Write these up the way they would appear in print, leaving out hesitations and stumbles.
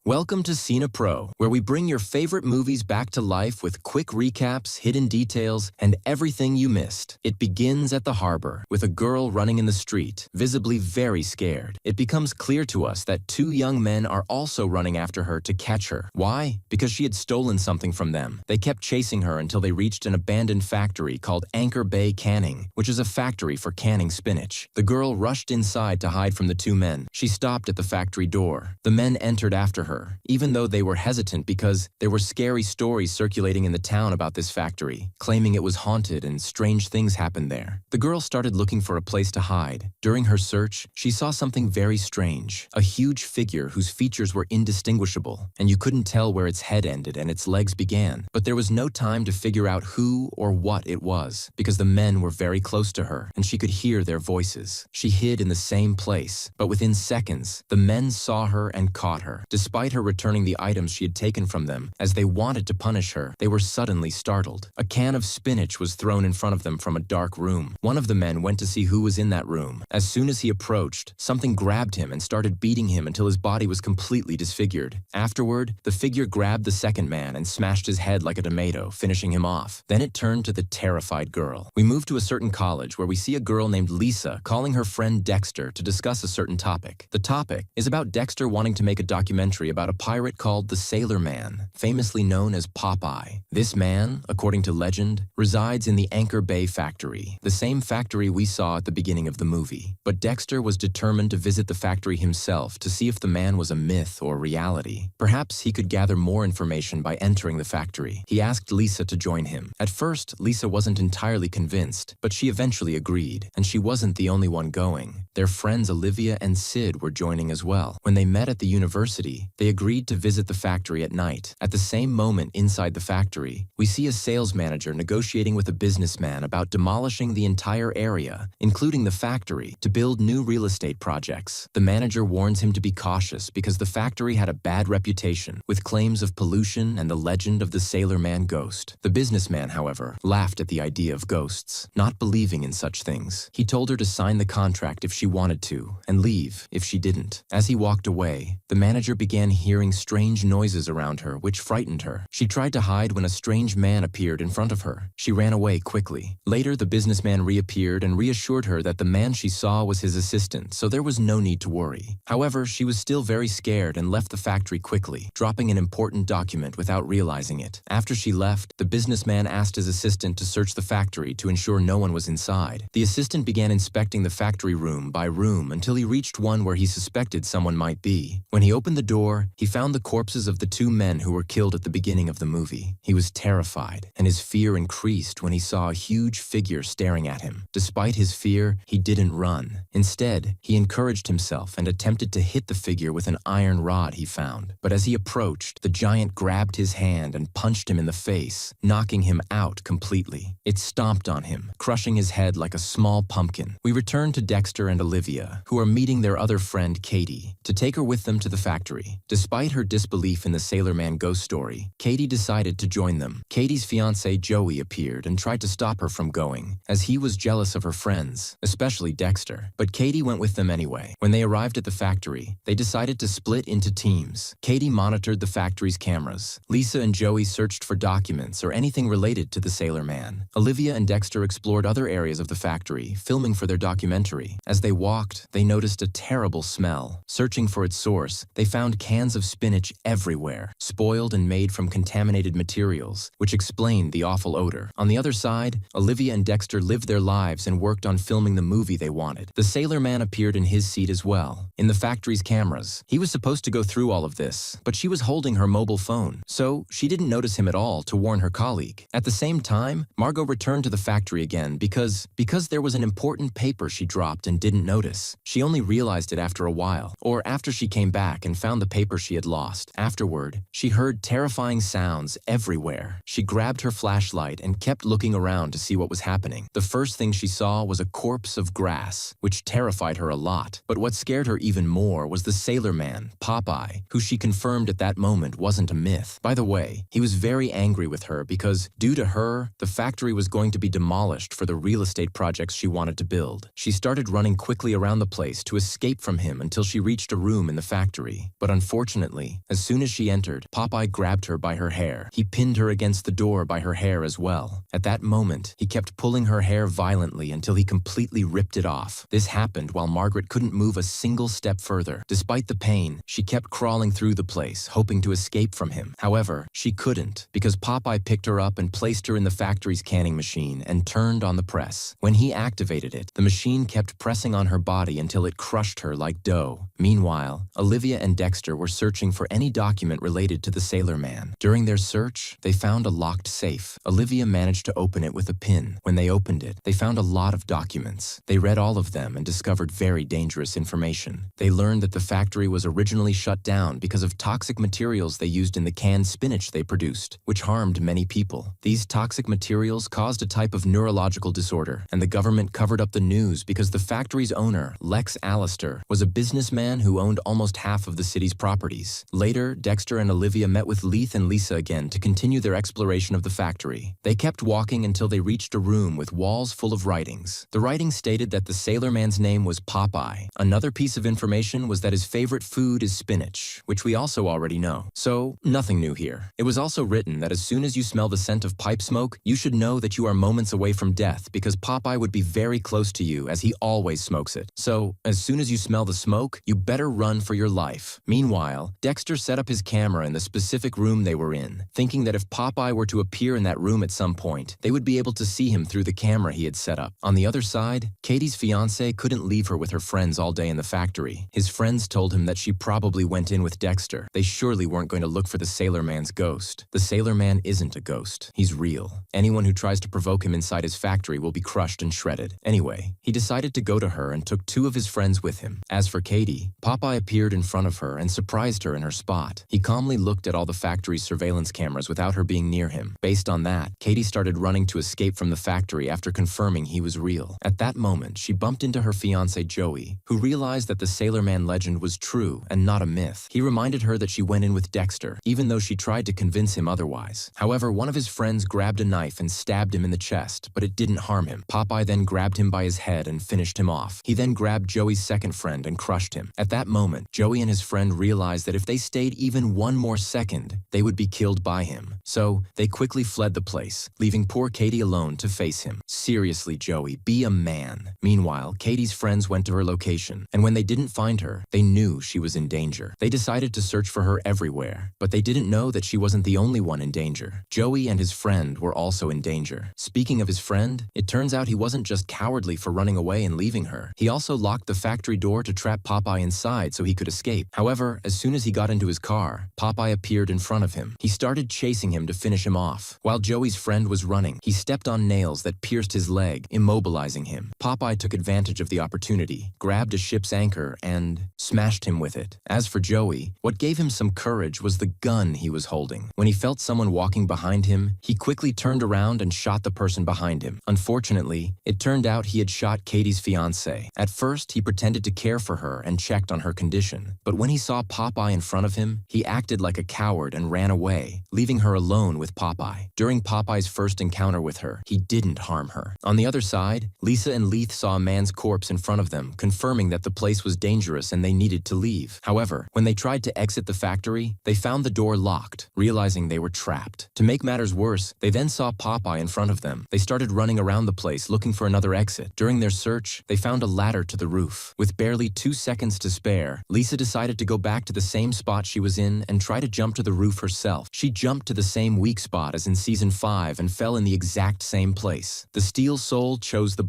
Welcome to CINEPRO, where we bring your favorite movies back to life with quick recaps, hidden details, and everything you missed. It begins at the harbor, with a girl running in the street, visibly very scared. It becomes clear to us that two young men are also running after her to catch her. Why? Because she had stolen something from them. They kept chasing her until they reached an abandoned factory called Anchor Bay Canning, which is a factory for canning spinach. The girl rushed inside to hide from the two men. She stopped at the factory door. The men entered after her, even though they were hesitant because there were scary stories circulating in the town about this factory, claiming it was haunted and strange things happened there. The girl started looking for a place to hide. During her search, she saw something very strange, a huge figure whose features were indistinguishable, and you couldn't tell where its head ended and its legs began. But there was no time to figure out who or what it was, because the men were very close to her, and she could hear their voices. She hid in the same place, but within seconds, the men saw her and caught her. Despite her returning the items she had taken from them, as they wanted to punish her, they were suddenly startled. A can of spinach was thrown in front of them from a dark room. One of the men went to see who was in that room. As soon as he approached, something grabbed him and started beating him until his body was completely disfigured. Afterward, the figure grabbed the second man and smashed his head like a tomato, finishing him off. Then it turned to the terrified girl. We move to a certain college where we see a girl named Lisa calling her friend Dexter to discuss a certain topic. The topic is about Dexter wanting to make a documentary about a pirate called the Sailor Man, famously known as Popeye. This man, according to legend, resides in the Anchor Bay factory, the same factory we saw at the beginning of the movie. But Dexter was determined to visit the factory himself to see if the man was a myth or reality. Perhaps he could gather more information by entering the factory. He asked Lisa to join him. At first, Lisa wasn't entirely convinced, but she eventually agreed, and she wasn't the only one going. Their friends Olivia and Sid were joining as well. When they met at the university, they agreed to visit the factory at night. At the same moment inside the factory, we see a sales manager negotiating with a businessman about demolishing the entire area, including the factory, to build new real estate projects. The manager warns him to be cautious because the factory had a bad reputation, with claims of pollution and the legend of the Sailor Man ghost. The businessman, however, laughed at the idea of ghosts, not believing in such things. He told her to sign the contract if she wanted to, and leave if she didn't. As he walked away, the manager began hearing strange noises around her, which frightened her. She tried to hide when a strange man appeared in front of her. She ran away quickly. Later, the businessman reappeared and reassured her that the man she saw was his assistant, so there was no need to worry. However, she was still very scared and left the factory quickly, dropping an important document without realizing it. After she left, the businessman asked his assistant to search the factory to ensure no one was inside. The assistant began inspecting the factory room by room until he reached one where he suspected someone might be. When he opened the door, he found the corpses of the two men who were killed at the beginning of the movie. He was terrified, and his fear increased when he saw a huge figure staring at him. Despite his fear, he didn't run. Instead, he encouraged himself and attempted to hit the figure with an iron rod he found. But as he approached, the giant grabbed his hand and punched him in the face, knocking him out completely. It stomped on him, crushing his head like a small pumpkin. We return to Dexter and Olivia, who are meeting their other friend Katie, to take her with them to the factory. Despite her disbelief in the Sailor Man ghost story, Katie decided to join them. Katie's fiancé Joey appeared and tried to stop her from going, as he was jealous of her friends, especially Dexter. But Katie went with them anyway. When they arrived at the factory, they decided to split into teams. Katie monitored the factory's cameras. Lisa and Joey searched for documents or anything related to the Sailor Man. Olivia and Dexter explored other areas of the factory, filming for their documentary. As they walked, they noticed a terrible smell. Searching for its source, they found cans of spinach everywhere, spoiled and made from contaminated materials, which explained the awful odor. On the other side, Olivia and Dexter lived their lives and worked on filming the movie they wanted. The Sailor Man appeared in his seat as well, in the factory's cameras. He was supposed to go through all of this, but she was holding her mobile phone, so she didn't notice him at all to warn her colleague. At the same time, Margot returned to the factory again because there was an important paper she dropped and didn't notice. She only realized it after a while, or after she came back and found the paper she had lost. Afterward, she heard terrifying sounds everywhere. She grabbed her flashlight and kept looking around to see what was happening. The first thing she saw was a corpse of grass, which terrified her a lot. But what scared her even more was the Sailor Man, Popeye, who she confirmed at that moment wasn't a myth. By the way, he was very angry with her because, due to her, the factory was going to be demolished for the real estate projects she wanted to build. She started running quickly quickly around the place to escape from him until she reached a room in the factory. But unfortunately, as soon as she entered, Popeye grabbed her by her hair. He pinned her against the door by her hair as well. At that moment, he kept pulling her hair violently until he completely ripped it off. This happened while Margaret couldn't move a single step further. Despite the pain, she kept crawling through the place, hoping to escape from him. However, she couldn't, because Popeye picked her up and placed her in the factory's canning machine and turned on the press. When he activated it, the machine kept pressing on her body until it crushed her like dough. Meanwhile, Olivia and Dexter were searching for any document related to the Sailor Man. During their search, they found a locked safe. Olivia managed to open it with a pin. When they opened it, they found a lot of documents. They read all of them and discovered very dangerous information. They learned that the factory was originally shut down because of toxic materials they used in the canned spinach they produced, which harmed many people. These toxic materials caused a type of neurological disorder, and the government covered up the news because the factory's owner, Lex Allister, was a businessman who owned almost half of the city's properties. Later, Dexter and Olivia met with Leith and Lisa again to continue their exploration of the factory. They kept walking until they reached a room with walls full of writings. The writing stated that the Sailor Man's name was Popeye. Another piece of information was that his favorite food is spinach, which we also already know. So, nothing new here. It was also written that as soon as you smell the scent of pipe smoke, you should know that you are moments away from death because Popeye would be very close to you as he always smokes it. So, as soon as you smell the smoke, you better run for your life. Meanwhile, Dexter set up his camera in the specific room they were in, thinking that if Popeye were to appear in that room at some point, they would be able to see him through the camera he had set up. On the other side, Katie's fiancé couldn't leave her with her friends all day in the factory. His friends told him that she probably went in with Dexter. They surely weren't going to look for the Sailor Man's ghost. The Sailor Man isn't a ghost. He's real. Anyone who tries to provoke him inside his factory will be crushed and shredded. Anyway, he decided to go to her and took 2 of his friends with him. As for Katie, Popeye appeared in front of her and surprised her in her spot. He calmly looked at all the factory's surveillance cameras without her being near him. Based on that, Katie started running to escape from the factory after confirming he was real. At that moment, she bumped into her fiancé Joey, who realized that the Sailor Man legend was true and not a myth. He reminded her that she went in with Dexter, even though she tried to convince him otherwise. However, one of his friends grabbed a knife and stabbed him in the chest, but it didn't harm him. Popeye then grabbed him by his head and finished him off. He then grabbed Joey's second friend and crushed him. At that moment, Joey and his friend realized that if they stayed even one more second, they would be killed by him. So, they quickly fled the place, leaving poor Katie alone to face him. Seriously, Joey, be a man. Meanwhile, Katie's friends went to her location, and when they didn't find her, they knew she was in danger. They decided to search for her everywhere, but they didn't know that she wasn't the only one in danger. Joey and his friend were also in danger. Speaking of his friend, it turns out he wasn't just cowardly for running away and leaving her. He also locked the factory door to trap Popeye inside so he could escape. However, as soon as he got into his car, Popeye appeared in front of him. He started chasing him to finish him off. While Joey's friend was running, he stepped on nails that pierced his leg, immobilizing him. Popeye took advantage of the opportunity, grabbed a ship's anchor, and smashed him with it. As for Joey, what gave him some courage was the gun he was holding. When he felt someone walking behind him, he quickly turned around and shot the person behind him. Unfortunately, it turned out he had shot Katie's fiancé. At first, he pretended to care for her and checked on her condition. But when he saw Popeye in front of him, he acted like a coward and ran away, leaving her alone with Popeye. During Popeye's first encounter with her, he didn't harm her. On the other side, Lisa and Leith saw a man's corpse in front of them, confirming that the place was dangerous and they needed to leave. However, when they tried to exit the factory, they found the door locked, realizing they were trapped. To make matters worse, they then saw Popeye in front of them. They started running around the place looking for another exit. During their search, they found a ladder to the roof. With barely 2 seconds to spare, Lisa decided to go back to the same spot she was in and try to jump to the roof herself. She jumped to the same weak spot as in Season 5 and fell in the exact same place. The Steel Soul chose the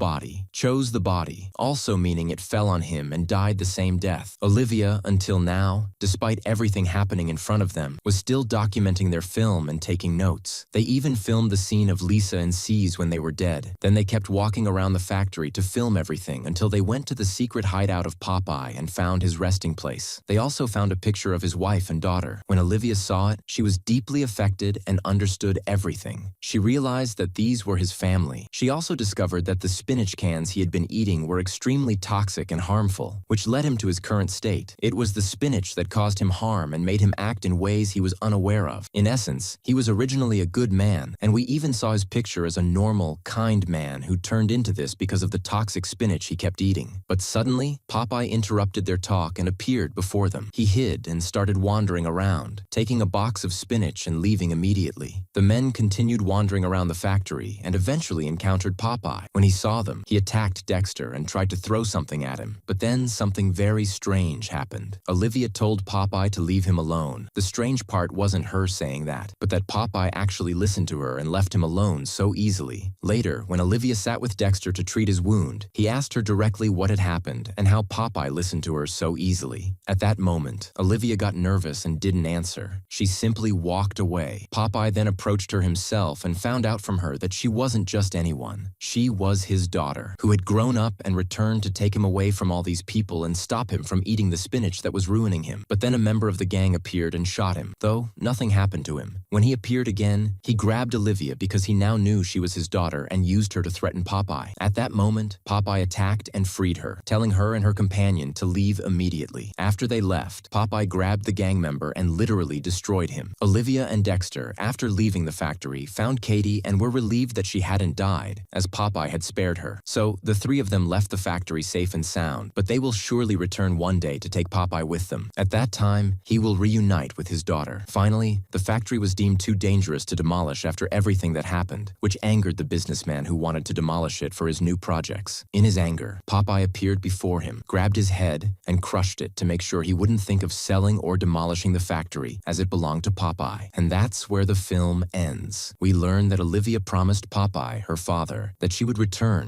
body, also meaning it fell on him and died the same death. Olivia, until now, despite everything happening in front of them, was still documenting their film and taking notes. They even filmed the scene of Lisa and C's when they were dead. Then they kept walking around the factory to film everything until they went to the secret hideout of Popeye and found his resting place. They also found a picture of his wife and daughter. When Olivia saw it, she was deeply affected and understood everything. She realized that these were his family. She also discovered that the spinach cans he had been eating were extremely toxic and harmful, which led him to his current state. It was the spinach that caused him harm and made him act in ways he was unaware of. In essence, he was originally a good man, and we even saw his picture as a normal, kind man who turned into this because of the toxic spinach he kept kept eating. But suddenly, Popeye interrupted their talk and appeared before them. He hid and started wandering around, taking a box of spinach and leaving immediately. The men continued wandering around the factory and eventually encountered Popeye. When he saw them, he attacked Dexter and tried to throw something at him. But then something very strange happened. Olivia told Popeye to leave him alone. The strange part wasn't her saying that, but that Popeye actually listened to her and left him alone so easily. Later, when Olivia sat with Dexter to treat his wound, he asked her directly what had happened and how Popeye listened to her so easily. At that moment, Olivia got nervous and didn't answer. She simply walked away. Popeye then approached her himself and found out from her that she wasn't just anyone. She was his daughter, who had grown up and returned to take him away from all these people and stop him from eating the spinach that was ruining him. But then a member of the gang appeared and shot him, though nothing happened to him. When he appeared again, he grabbed Olivia because he now knew she was his daughter and used her to threaten Popeye. At that moment, Popeye attacked and freed her, telling her and her companion to leave immediately. After they left, Popeye grabbed the gang member and literally destroyed him. Olivia and Dexter, after leaving the factory, found Katie and were relieved that she hadn't died, as Popeye had spared her. So the three of them left the factory safe and sound, but they will surely return one day to take Popeye with them. At that time, he will reunite with his daughter. Finally, the factory was deemed too dangerous to demolish after everything that happened, which angered the businessman who wanted to demolish it for his new projects. In his anger, Popeye appeared before him, grabbed his head, and crushed it to make sure he wouldn't think of selling or demolishing the factory as it belonged to Popeye. And that's where the film ends. We learn that Olivia promised Popeye, her father, that she would return